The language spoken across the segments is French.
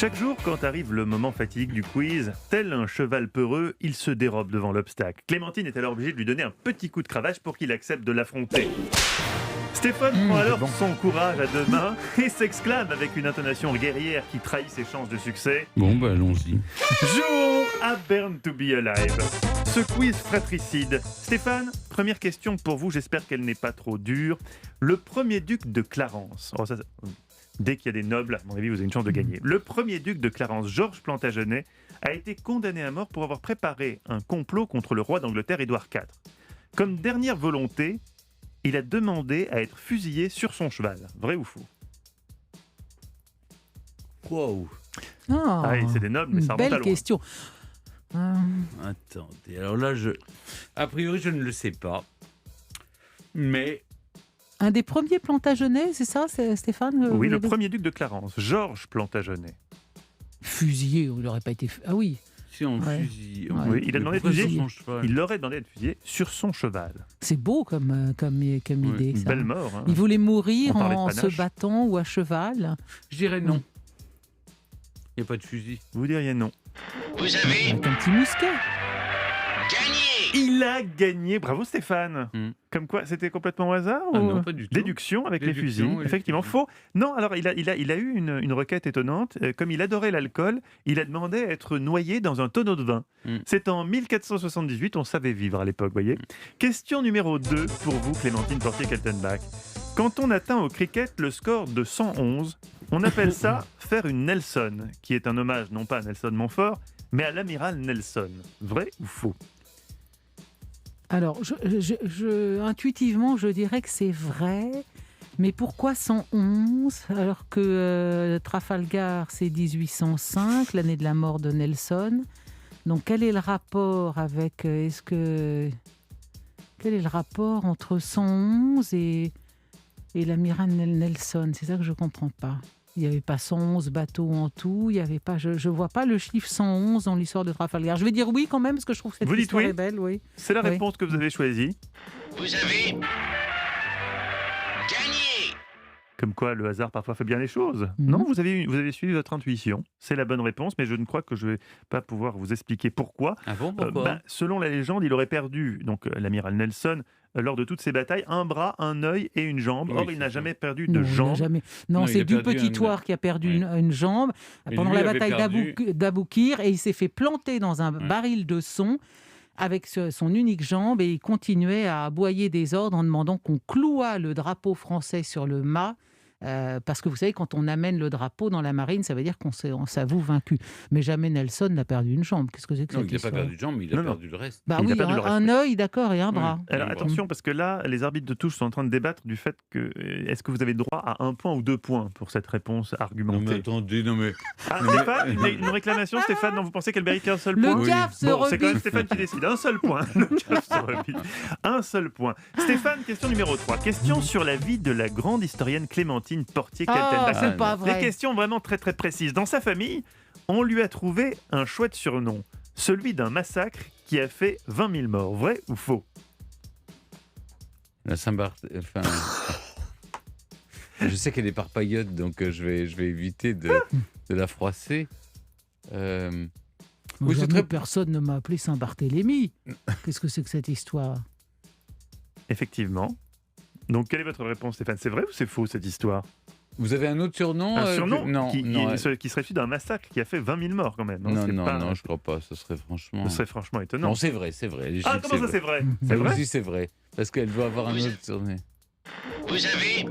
Chaque jour, quand arrive le moment fatidique du quiz, tel un cheval peureux, il se dérobe devant l'obstacle. Clémentine est alors obligée de lui donner un petit coup de cravache pour qu'il accepte de l'affronter. Stéphane prend alors son courage à deux mains et s'exclame avec une intonation guerrière qui trahit ses chances de succès. Bon, bah allons-y. Jouons à Burn to be Alive. Ce quiz fratricide. Stéphane, première question pour vous, j'espère qu'elle n'est pas trop dure. Le premier duc de Clarence. Dès qu'il y a des nobles, à mon avis, vous avez une chance de gagner. Le premier duc de Clarence, Georges Plantagenet, a été condamné à mort pour avoir préparé un complot contre le roi d'Angleterre, Édouard IV. Comme dernière volonté, il a demandé à être fusillé sur son cheval. Vrai ou faux? Wow. Ah oui, c'est des nobles, mais ça remonte à Belle loin. question. Attendez, alors là, a priori, je ne le sais pas. Mais Un des premiers Plantagenets, c'est ça, Stéphane? Oui, vous le avez- premier duc de Clarence, Georges Plantagenet. Fusillé, il n'aurait pas été... Ah oui, si on Ouais. fusille... Ouais. Oui, il a demandé de pourquoi fusiller. sur son cheval Il aurait demandé d'être fusillé sur son cheval. c'est beau comme idée, Une ça. belle mort. Hein. Il voulait mourir On parlait de en se panache. battant ou à cheval. Je dirais non. Il n'y a pas de fusil. Vous diriez non. Vous avez Avec un petit mousquet. gagné. Il a gagné. Bravo Stéphane. Comme quoi, c'était complètement au hasard Ah ou... non, pas du tout. Déduction avec les Déduction, fusils. oui, Effectivement, effectivement. faux. Non, alors il a eu une requête étonnante. Comme il adorait l'alcool, il a demandé à être noyé dans un tonneau de vin. C'est en 1478, on savait vivre à l'époque, voyez. Question numéro 2 pour vous, Clémentine Portier-Kaltenbach. Quand on atteint au cricket le score de 111, on appelle ça faire une Nelson, qui est un hommage non pas à Nelson Montfort, mais à l'amiral Nelson. Vrai ou faux? Alors, intuitivement, je dirais que c'est vrai. Mais pourquoi 111 alors que Trafalgar, c'est 1805, l'année de la mort de Nelson? Donc, quel est le rapport avec... Quel est le rapport entre 111 et l'amiral Nelson? C'est ça que je ne comprends pas. Il n'y avait pas 111 bateaux en tout. Il y avait pas, je ne vois pas le chiffre 111 dans l'histoire de Trafalgar. Je vais dire oui quand même, parce que je trouve que cette Vous dites histoire oui est belle. Oui. C'est la Oui. réponse que vous avez choisie. Vous avez gagné. Comme quoi, le hasard parfois fait bien les choses. Non, vous avez suivi votre intuition. C'est la bonne réponse, mais je ne crois que je ne vais pas pouvoir vous expliquer pourquoi. Ah bon, pourquoi Selon la légende, il aurait perdu, donc l'amiral Nelson, lors de toutes ses batailes, un bras, un œil et une jambe. Oui, Or, il c'est n'a ça. jamais perdu Non, de il n'a jambe. jamais. Non, Non, il c'est a du perdu petit Thouars qui a perdu Oui. une jambe Et pendant lui la avait bataille perdu- d'Aboukir, et il s'est fait planter dans un baril de son avec son unique jambe, et il continuait à aboyer des ordres en demandant qu'on clouât le drapeau français sur le mât. Parce que vous savez, quand on amène le drapeau dans la marine, ça veut dire qu'on s'avoue vaincu. Mais jamais Nelson n'a perdu une jambe. Qu'est-ce que c'est que Non, cette il n'a pas histoire? perdu de jambe, mais il a Non, non. perdu le reste. Bah Il a oui, perdu le un œil, d'accord, et un bras. Alors Oui. attention, parce que là, les arbitres de touche sont en train de débattre du fait que est-ce que vous avez droit à 1 point ou 2 points pour cette réponse Non, mais argumentée. attendez, non, mais... Ah, Non, Stéphane, une réclamation, Stéphane, non, vous pensez qu'elle mérite qu'un seul Le point? CAF se Bon, c'est quand même rebiffe. Stéphane qui décide. Un seul point. Le CAF se rebiffe. Un seul point. Stéphane, question numéro 3. Question sur la vie de la grande historienne Clémentine Ah, Portier-Kaltenbach. c'est pas Des vrai. questions vraiment très très précises. Dans sa famille, on lui a trouvé un chouette surnom, celui d'un massacre qui a fait 20 000 morts. Vrai ou faux? La Saint-Barthélemy... Enfin... je sais qu'elle est parpaillotte, donc je vais éviter de la froisser. Oui, c'est Jamais très... personne ne m'a appelé Saint-Barthélemy. Qu'est-ce que c'est que cette histoire? Effectivement. Donc, quelle est votre réponse, Stéphane? C'est vrai ou c'est faux, cette histoire? Vous avez un autre surnom Un surnom Non, non, qui serait issu d'un massacre qui a fait 20 000 morts, quand même. non, C'est non, pas- non, je crois pas. Ce serait franchement... Ce serait franchement étonnant. Non, c'est vrai, c'est vrai. Les Ah, chiffres, comment ça, c'est vrai? C'est Moi vrai? aussi, c'est vrai. Parce qu'elle doit avoir un Oui. autre surnom. Vous avez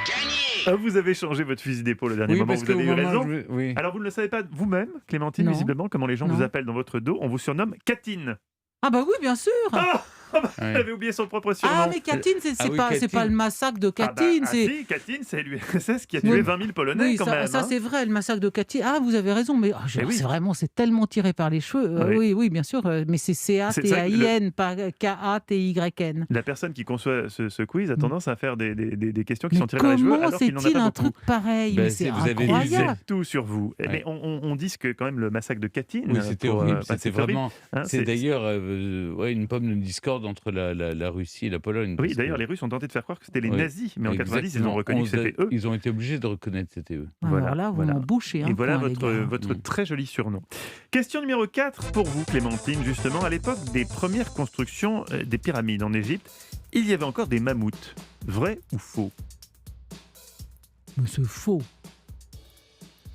gagné. Ah, vous avez changé votre fusil d'épaule au dernier moment, vous avez eu raison. Oui. Alors, vous ne le savez pas vous-même, Clémentine, Non. visiblement, comment les gens Non. vous appellent dans votre dos. On vous surnomme Catine. Ah bah oui, bien sûr. Ah, Ouais. elle avait oublié son propre surnom. Ah, mais Katyn, c'est Ah oui, pas, c'est Katyn. pas le massacre de Ah bah, Katyn. c'est... si, Catine, c'est l'URSS qui a tué Oui. 20 000 Polonais, Oui, quand ça, même. ça, hein. c'est vrai, le massacre de Katyn. Ah, vous avez raison, mais Eh oui. c'est vraiment, c'est tellement tiré par les cheveux. Oui. Oui, oui, bien sûr, mais c'est C-A-T-A-I-N, pas K-A-T-Y-N. La personne qui conçoit ce quiz a tendance à faire des questions qui Mais sont tirées par les cheveux, comment alors qu'il n'en a c'est-il pas un beaucoup. truc pareil? Ben, Mais c'est vous avez Il incroyable. sait tout sur vous. Ouais. Mais on dit que quand même le massacre de Catine... Oui, c'était pour, horrible. bah, C'était horrible, vraiment... hein, c'est d'ailleurs une pomme de discorde désordre entre la Russie et la Pologne. Oui, parce d'ailleurs, que- les Russes ont tenté de faire croire que c'était les Oui, nazis, mais en 90, ils ont exactement. reconnu que c'était eux. Ils ont été obligés de reconnaître que c'était eux. Voilà, Alors là, vous voilà. m'en bouchez un Et voilà coin, les gars. votre très joli surnom. Question numéro 4 pour vous, Clémentine. Justement, à l'époque des premières constructions des pyramides en Égypte, il y avait encore des mammouths. Vrai ou faux? Mais c'est faux.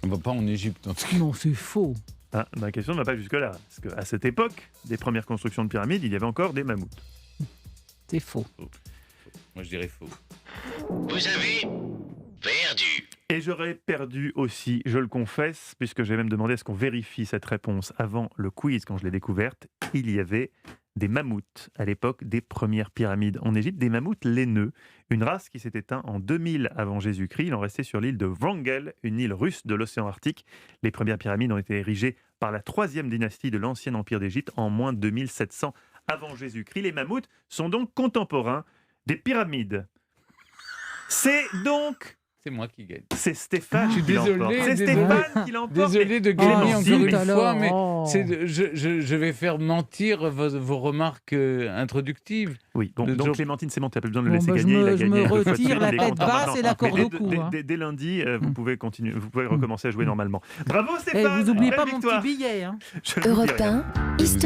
On va pas en Égypte. En tout cas. Non, c'est faux. Ah, ma question ne va pas jusque-là. Parce qu'à cette époque des premières constructions de pyramides, il y avait encore des mammouths. C'est faux. Moi, je dirais faux. Vous avez perdu. Et j'aurais perdu aussi, je le confesse, puisque j'ai même demandé à ce qu'on vérifie cette réponse avant le quiz quand je l'ai découverte. Il y avait des mammouths à l'époque des premières pyramides en Égypte, des mammouths laineux, une race qui s'est éteinte en 2000 avant Jésus-Christ. Il en restait sur l'île de Wrangel, une île russe de l'océan Arctique. Les premières pyramides ont été érigées par la 3e dynastie de l'ancien empire d'Égypte en moins de 2700 avant Jésus-Christ. Les mammouths sont donc contemporains des pyramides. C'est donc... C'est moi qui gagne. C'est Stéphane Je suis qui l'emporte. désolé, C'est désolé. Stéphane qui l'emporte. Désolé de Oh, gagner si, encore mais une alors, fois, mais oh. je vais faire mentir vos remarques introductives. Oui, bon, Le donc jour- Clémentine, c'est bon, tu n'as plus besoin de le Bon, laisser bah, gagner. Il a je gagné me deux fois de retire suite, la il est tête content basse maintenant. et la corde Mais au cou. hein. dès lundi, vous pouvez continuer, vous pouvez recommencer à jouer normalement. Bravo Stéphane, Vous n'oubliez belle pas mon victoire. petit billet. Hein. Je ne vous dis Europe rien. 1, Histoire